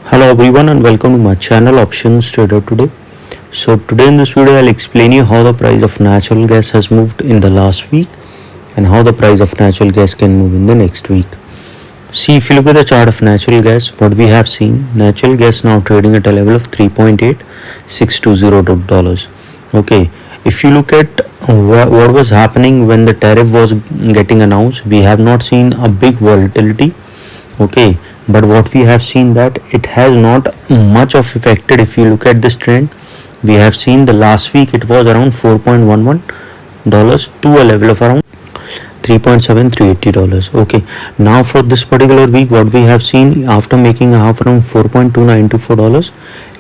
Hello everyone and welcome to my channel Optionstradertoday. So today in this video I'll explain you how the price of natural gas has moved in the last week and how the price of natural gas can move in the next week. See, if you look at the chart of natural gas, what we have seen, natural gas now trading at a level of $3.8620. Okay, if you look at what was happening when the tariff was getting announced, we have not seen a big volatility. Okay, but what we have seen that it has not much of affected. If you look at this trend, we have seen the last week it was around $4.11 to a level of around $3.7380. Okay, now for this particular week, what we have seen, after making a half around $4.2924,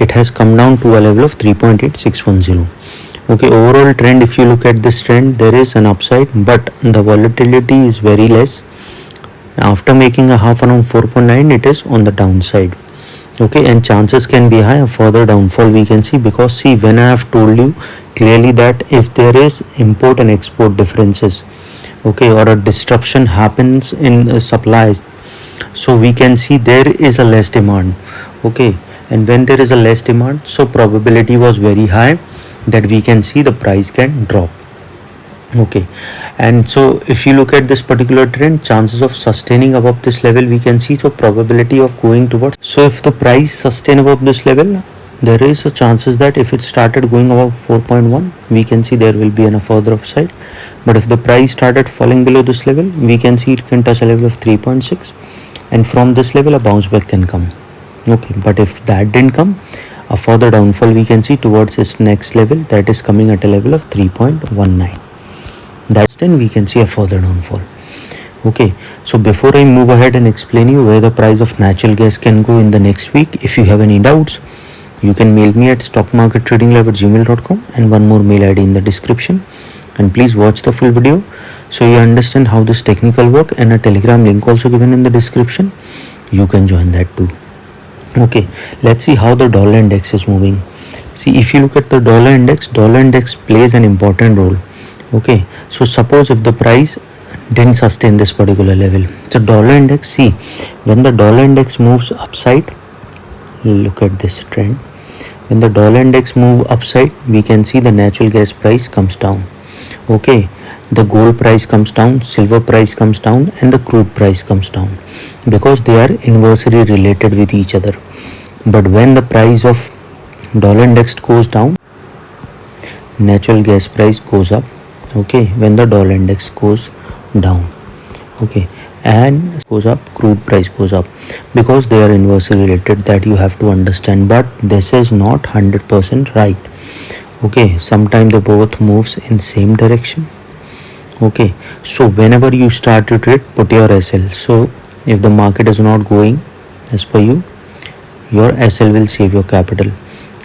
it has come down to a level of 3.8610. Okay, overall trend, if you look at this trend, there is an upside, but the volatility is very less. After making a half around 4.9, it is on the downside. Okay, and chances can be high of further downfall we can see, because see, when I have told you clearly that if there is import and export differences, okay, or a disruption happens in supplies, so we can see there is a less demand. Okay, and when there is a less demand, so probability was very high that we can see the price can drop. Okay, and so if you look at this particular trend, chances of sustaining above this level we can see, so probability of going towards, so if the price sustain above this level, there is a chances that if it started going above 4.1, we can see there will be a further upside. But if the price started falling below this level, we can see it can touch a level of 3.6, and from this level a bounce back can come. Okay, but if that didn't come, a further downfall we can see towards its next level, that is coming at a level of 3.19. That's then we can see a further downfall. Okay, so before I move ahead and explain you where the price of natural gas can go in the next week, if you have any doubts, you can mail me at stockmarkettradinglab@gmail.com and one more mail ID in the description. And please watch the full video so you understand how this technical work, and a telegram link also given in the description. You can join that too. Okay, let's see how the dollar index is moving. See, if you look at the dollar index plays an important role. Okay, so suppose if the price didn't sustain this particular level, so dollar index, see, when the dollar index moves upside, look at this trend, when the dollar index move upside, we can see the natural gas price comes down. Okay, the gold price comes down, silver price comes down, and the crude price comes down, because they are inversely related with each other. But when the price of dollar index goes down, natural gas price goes up. Okay, when the dollar index goes down, okay, and goes up, crude price goes up, because they are inversely related. That you have to understand, but this is not 100% right. Okay, sometimes the both moves in same direction. Okay, so whenever you start to trade, put your SL. So if the market is not going as per you, your SL will save your capital,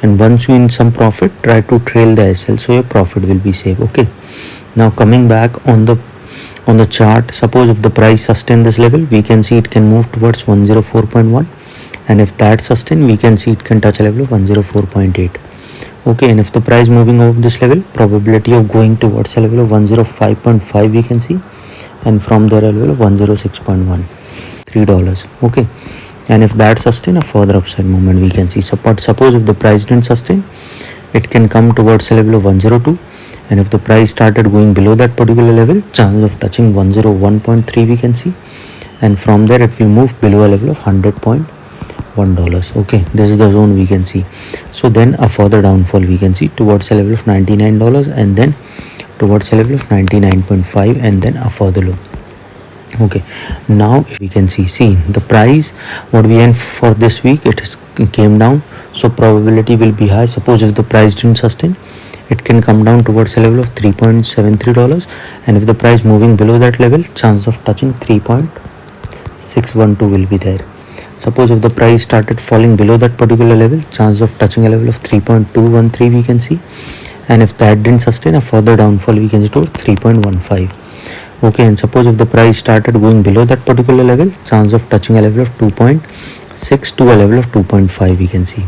and once you in some profit, try to trail the SL, so your profit will be safe. Okay, now coming back on the chart, suppose if the price sustain this level, we can see it can move towards 104.1, and if that sustain, we can see it can touch a level of 104.8. okay, and if the price moving above this level, probability of going towards a level of 105.5 we can see, and from there a level of 106.1, $3. Okay, and if that sustain, a further upside movement we can see. Suppose if the price didn't sustain, it can come towards a level of 102, and if the price started going below that particular level, chances of touching 101.3 we can see, and from there it will move below a level of $100.1. okay, this is the zone we can see. So then a further downfall we can see towards a level of $99, and then towards a level of 99.5, and then a further low. Okay, now if we can see the price what we end for this week, it came down, so probability will be high. Suppose if the price didn't sustain, it can come down towards a level of $3.73, and if the price moving below that level, chance of touching 3.612 will be there. Suppose if the price started falling below that particular level, chance of touching a level of 3.213 we can see, and if that didn't sustain, a further downfall we can see to 3.15. okay, and suppose if the price started going below that particular level, chance of touching a level of 2.6 to a level of 2.5 we can see.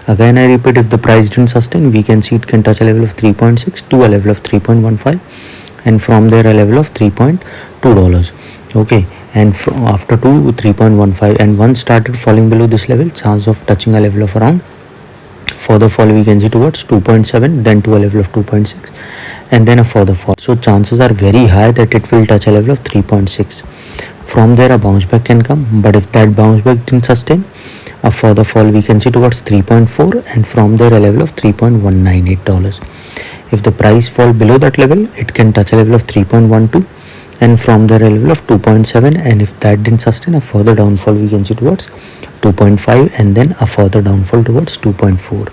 Again I repeat, if the price didn't sustain, we can see it can touch a level of 3.6 to a level of 3.15, and from there a level of $3.2. okay, and after 2 3.15, and once started falling below this level, chance of touching a level of around, further fall we can see towards 2.7, then to a level of 2.6, and then a further fall. So chances are very high that it will touch a level of 3.6. From there a bounce back can come, but if that bounce back didn't sustain, a further fall we can see towards 3.4, and from there a level of $3.198. If the price fall below that level, it can touch a level of 3.12, and from there a level of 2.7, and if that didn't sustain, a further downfall we can see towards 2.5, and then a further downfall towards 2.4.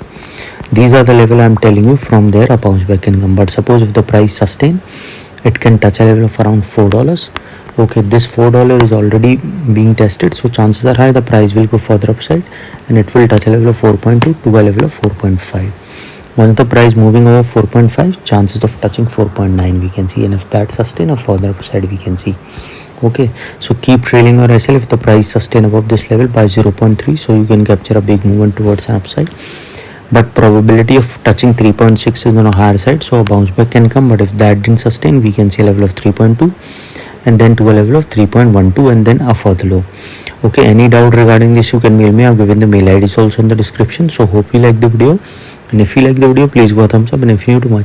These are the level I am telling you. From there a bounce back can come, but suppose if the price sustain, it can touch a level of around $4. Okay, this $4 is already being tested, so chances are high the price will go further upside and it will touch a level of 4.2 to a level of 4.5. Once the price moving over 4.5, chances of touching 4.9 we can see, and if that sustain, a further upside we can see. Okay, so keep trailing your SL if the price sustain above this level by 0.3, so you can capture a big movement towards an upside, but probability of touching 3.6 is on a higher side, so a bounce back can come, but if that didn't sustain, we can see a level of 3.2 and then to a level of 3.12 and then a further low. Okay, any doubt regarding this you can mail me. I've given the mail ID is also in the description. So hope you like the video, and if you like the video, please go thumbs up, and if you're new to my